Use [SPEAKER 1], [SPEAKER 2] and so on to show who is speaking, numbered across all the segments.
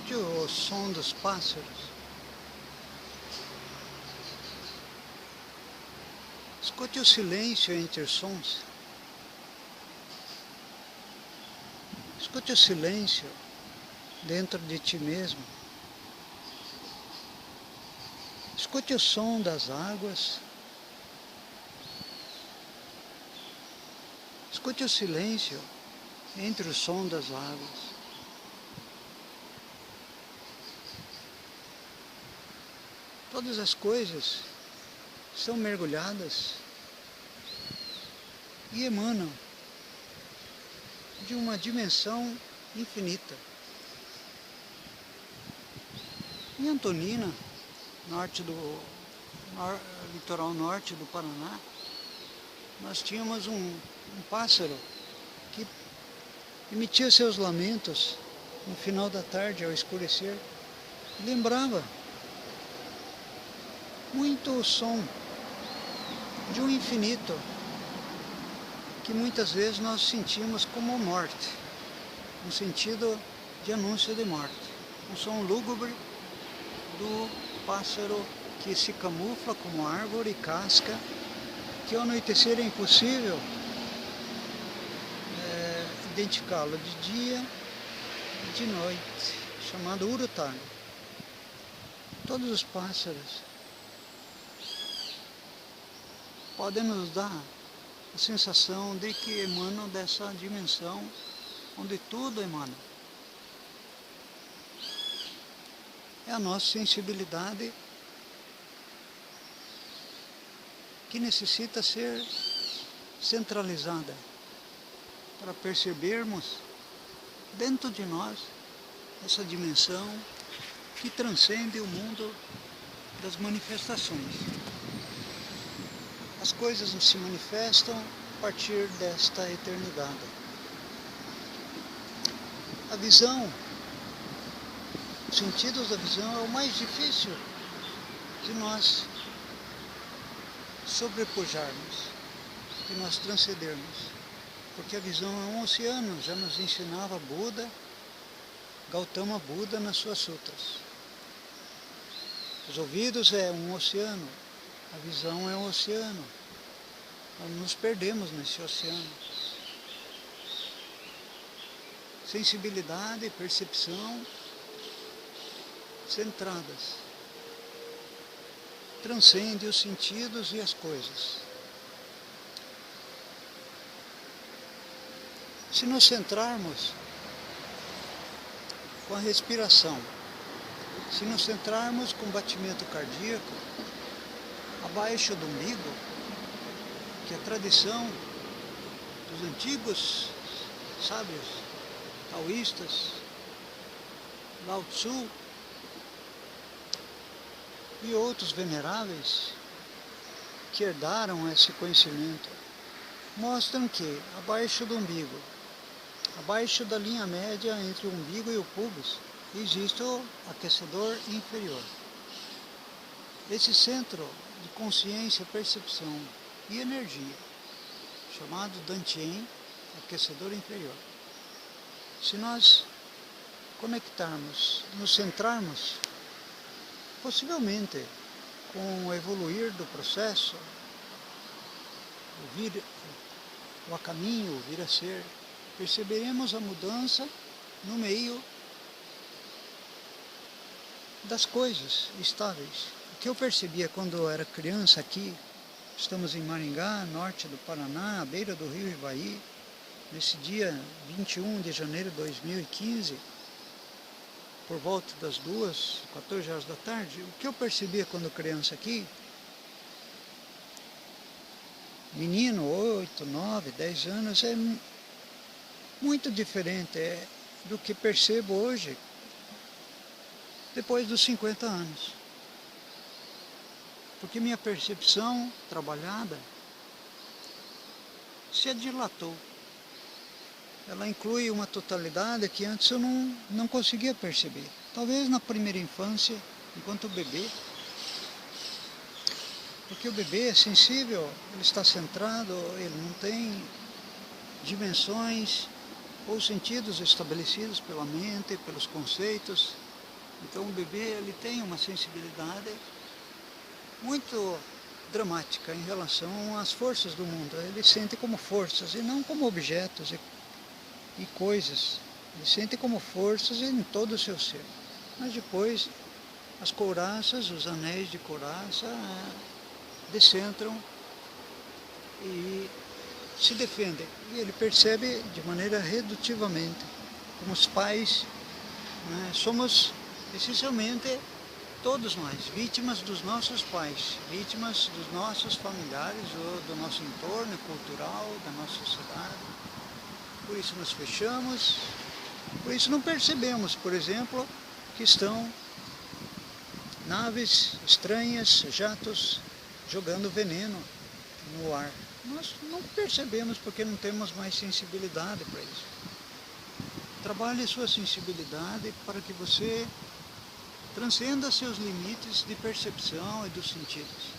[SPEAKER 1] Escute o som dos pássaros. Escute o silêncio entre os sons. Escute o silêncio dentro de ti mesmo. Escute o som das águas. Escute o silêncio entre o som das águas. Todas as coisas são mergulhadas e emanam de uma dimensão infinita. Em Antonina, litoral norte do Paraná, nós tínhamos um pássaro que emitia seus lamentos no final da tarde, ao escurecer. Lembrava muito o som de um infinito que muitas vezes nós sentimos como morte, no sentido de anúncio de morte. Um som lúgubre do pássaro que se camufla como árvore e casca, que ao anoitecer é impossível identificá-lo de dia e de noite, chamado urutano. Todos os pássaros podem nos dar a sensação de que emanam dessa dimensão onde tudo emana. É a nossa sensibilidade que necessita ser centralizada para percebermos dentro de nós essa dimensão que transcende o mundo das manifestações. As coisas se manifestam a partir desta eternidade. A visão, os sentidos da visão é o mais difícil de nós sobrepujarmos, de nós transcendermos. Porque a visão é um oceano, já nos ensinava Buda, Gautama Buda nas suas sutras. Os ouvidos é um oceano, a visão é um oceano. Nós nos perdemos nesse oceano. Sensibilidade e percepção centradas. Transcende os sentidos e as coisas. Se nos centrarmos com a respiração, se nos centrarmos com o batimento cardíaco, abaixo do umbigo, que é a tradição dos antigos sábios taoístas, Lao Tzu e outros veneráveis que herdaram esse conhecimento, mostram que abaixo do umbigo, abaixo da linha média entre o umbigo e o púbis, existe o aquecedor inferior. Esse centro de consciência, percepção e energia, chamado Dantian, aquecedor inferior. Se nós conectarmos, nos centrarmos, possivelmente com o evoluir do processo, o a caminho, o vir a ser, perceberemos a mudança no meio das coisas estáveis. O que eu percebia quando eu era criança aqui, estamos em Maringá, norte do Paraná, à beira do rio Ivaí, nesse dia 21 de janeiro de 2015, por volta das 14 horas da tarde, o que eu percebia quando criança aqui, menino, 8, 9, 10 anos, é muito diferente do que percebo hoje, depois dos 50 anos. Porque minha percepção trabalhada se dilatou. Ela inclui uma totalidade que antes eu não conseguia perceber. Talvez na primeira infância, enquanto bebê, porque o bebê é sensível, ele está centrado, ele não tem dimensões ou sentidos estabelecidos pela mente, pelos conceitos, Então o bebê ele tem uma sensibilidade muito dramática em relação às forças do mundo. Ele sente como forças e não como objetos e coisas. Ele sente como forças em todo o seu ser. Mas depois as couraças, os anéis de couraça descentram e se defendem. E ele percebe de maneira redutivamente como os pais, né, somos essencialmente todos nós, vítimas dos nossos pais, vítimas dos nossos familiares, ou do nosso entorno cultural, da nossa sociedade. Por isso nos fechamos, por isso não percebemos, por exemplo, que estão naves estranhas, jatos, jogando veneno no ar. Nós não percebemos porque não temos mais sensibilidade para isso. Trabalhe sua sensibilidade para que você transcenda seus limites de percepção e dos sentidos.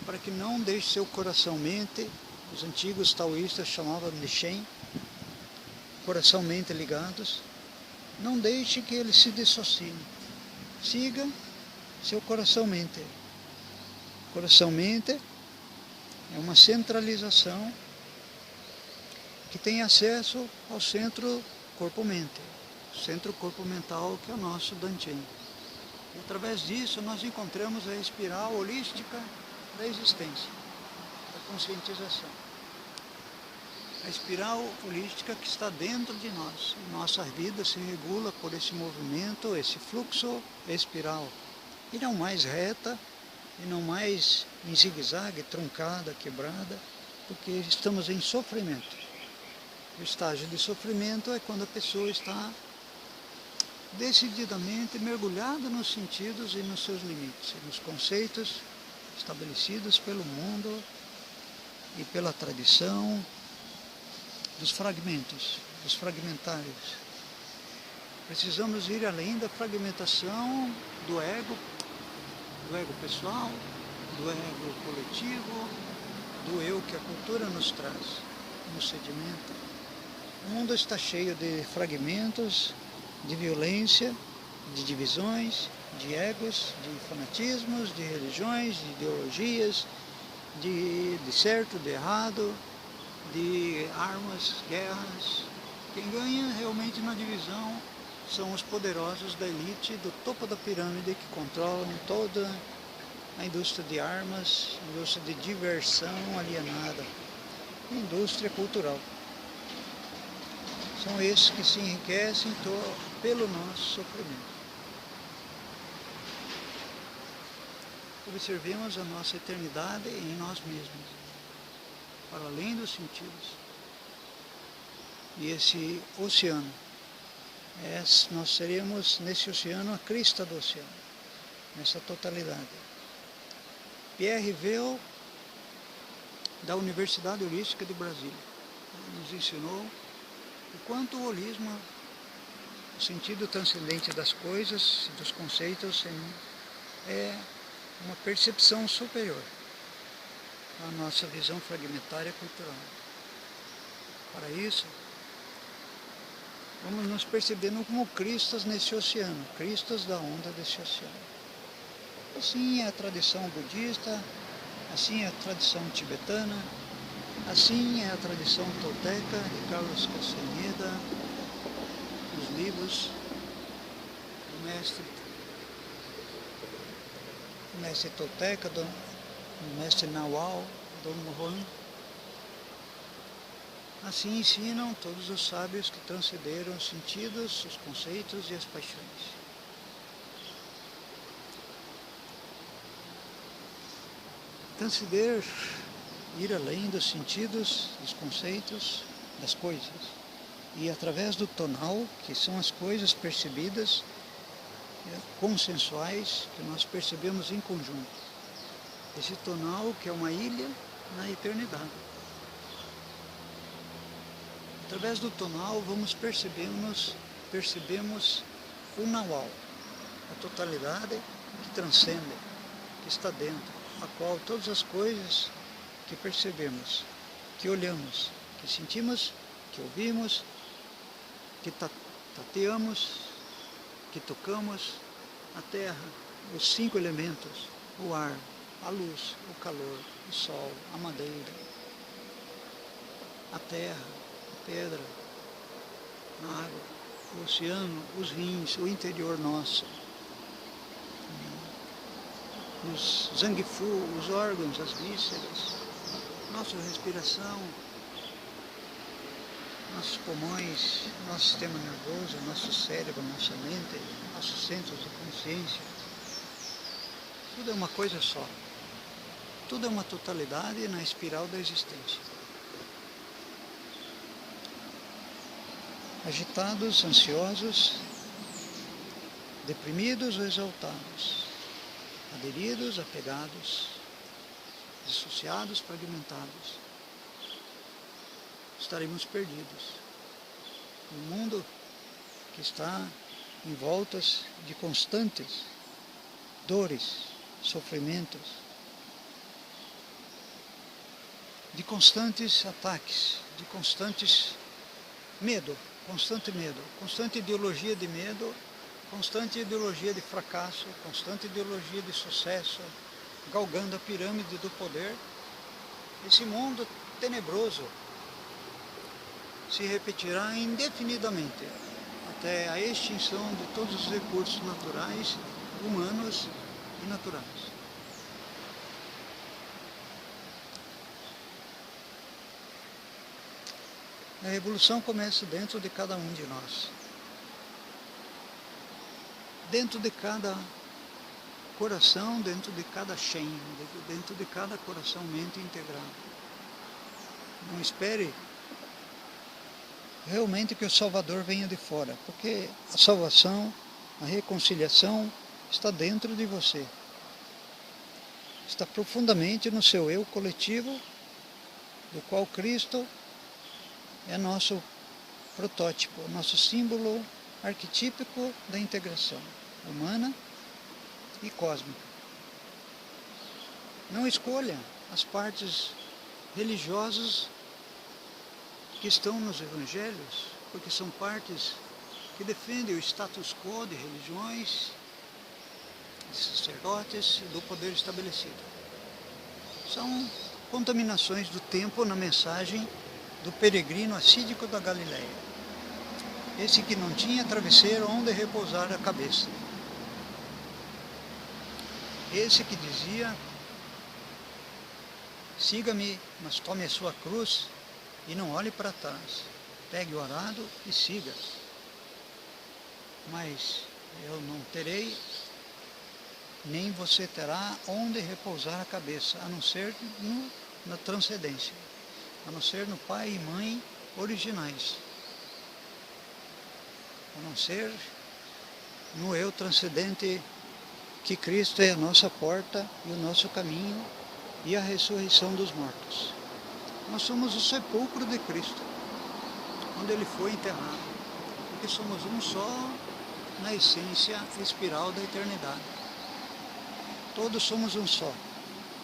[SPEAKER 1] Para que não deixe seu coração-mente, os antigos taoístas chamavam de Shen, coração-mente ligados, não deixe que ele se dissocie. Siga seu coração-mente. Coração-mente é uma centralização que tem acesso ao centro corpo-mente, centro corpo-mental que é o nosso Dantian. E através disso nós encontramos a espiral holística da existência, da conscientização. A espiral holística que está dentro de nós. E nossa vida se regula por esse movimento, esse fluxo espiral. E não mais reta, e não mais em zigue-zague, truncada, quebrada, porque estamos em sofrimento. O estágio de sofrimento é quando a pessoa está decididamente mergulhada nos sentidos e nos seus limites, e nos conceitos estabelecidos pelo mundo e pela tradição dos fragmentos, dos fragmentários. Precisamos ir além da fragmentação do ego pessoal, do ego coletivo, do eu que a cultura nos traz, nos sedimenta. O mundo está cheio de fragmentos, de violência, de divisões, de egos, de fanatismos, de religiões, de ideologias, de certo, de errado, de armas, guerras. Quem ganha realmente na divisão são os poderosos da elite do topo da pirâmide que controlam toda a indústria de armas, indústria de diversão alienada, indústria cultural. São esses que se enriquecem pelo nosso sofrimento. Observemos a nossa eternidade em nós mesmos, para além dos sentidos. E esse oceano, nós seremos nesse oceano a crista do oceano, nessa totalidade. Pierre Vell, da Universidade Holística de Brasília, nos ensinou o quanto o holismo, o sentido transcendente das coisas e dos conceitos, é uma percepção superior à nossa visão fragmentária cultural. Para isso, vamos nos percebendo como cristas nesse oceano, cristas da onda desse oceano. Assim é a tradição budista, assim é a tradição tibetana, assim é a tradição tolteca de Carlos Castaneda, os livros do mestre tolteca, do mestre Nawal, Dom Juan. Assim ensinam todos os sábios que transcenderam os sentidos, os conceitos e as paixões. Transcender, ir além dos sentidos, dos conceitos, das coisas. E através do tonal, que são as coisas percebidas, consensuais, que nós percebemos em conjunto. Esse tonal que é uma ilha na eternidade. Através do tonal vamos percebemos o Nawal, a totalidade que transcende, que está dentro, a qual todas as coisas que percebemos, que olhamos, que sentimos, que ouvimos, que tateamos, que tocamos, a terra, os 5 elementos, o ar, a luz, o calor, o sol, a madeira, a terra, a pedra, a água, o oceano, os rins, o interior nosso, os zangifu, os órgãos, as vísceras, nossa respiração, nossos pulmões, nosso sistema nervoso, nosso cérebro, nossa mente, nossos centros de consciência. Tudo é uma coisa só. Tudo é uma totalidade na espiral da existência. Agitados, ansiosos, deprimidos ou exaltados, aderidos, apegados, dissociados, fragmentados, estaremos perdidos. Um mundo que está em voltas de constantes dores, sofrimentos, de constantes ataques, de constantes constante medo, constante ideologia de medo, constante ideologia de fracasso, constante ideologia de sucesso, galgando a pirâmide do poder. Esse mundo tenebroso se repetirá indefinidamente, até a extinção de todos os recursos naturais, humanos e naturais. A revolução começa dentro de cada um de nós. Dentro de cada coração, dentro de cada Shen, dentro de cada coração-mente integrado. Não espere realmente que o Salvador venha de fora, porque a salvação, a reconciliação está dentro de você. Está profundamente no seu eu coletivo, do qual Cristo é nosso protótipo, nosso símbolo arquetípico da integração humana e cósmica. Não escolha as partes religiosas que estão nos evangelhos, porque são partes que defendem o status quo de religiões, de sacerdotes e do poder estabelecido. São contaminações do tempo na mensagem do peregrino assídico da Galileia. Esse que não tinha travesseiro onde repousar a cabeça. Esse que dizia: siga-me, mas tome a sua cruz e não olhe para trás. Pegue o arado e siga. Mas eu não terei, nem você terá onde repousar a cabeça, a não ser na transcendência, a não ser no pai e mãe originais, a não ser no eu transcendente, que Cristo é a nossa porta e o nosso caminho e a ressurreição dos mortos. Nós somos o sepulcro de Cristo, onde Ele foi enterrado, porque somos um só na essência espiral da eternidade. Todos somos um só,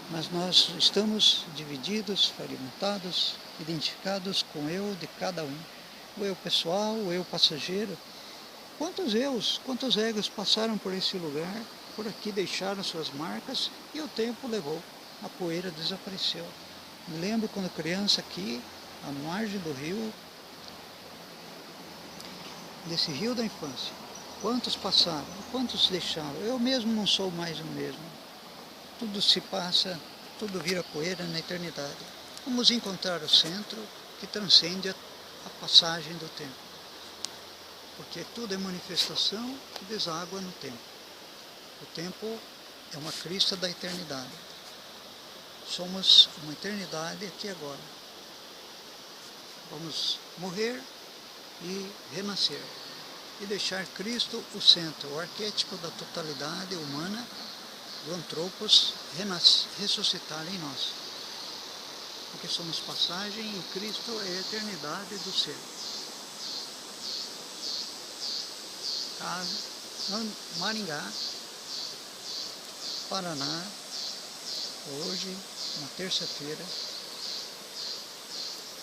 [SPEAKER 1] mas nós estamos divididos, fragmentados, identificados com o eu de cada um. O eu pessoal, o eu passageiro. Quantos eus, quantos egos passaram por esse lugar, por aqui deixaram suas marcas e o tempo levou, a poeira desapareceu. Me lembro quando criança aqui, à margem do rio, desse rio da infância. Quantos passaram, quantos deixaram? Eu mesmo não sou mais o mesmo. Tudo se passa, tudo vira poeira na eternidade. Vamos encontrar o centro que transcende a passagem do tempo. Porque tudo é manifestação que deságua no tempo. O tempo é uma crista da eternidade. Somos uma eternidade aqui e agora. Vamos morrer e renascer. E deixar Cristo o centro, o arquétipo da totalidade humana, do antropos, ressuscitar em nós. Porque somos passagem e Cristo é a eternidade do ser. Maringá, Paraná, hoje, uma terça-feira,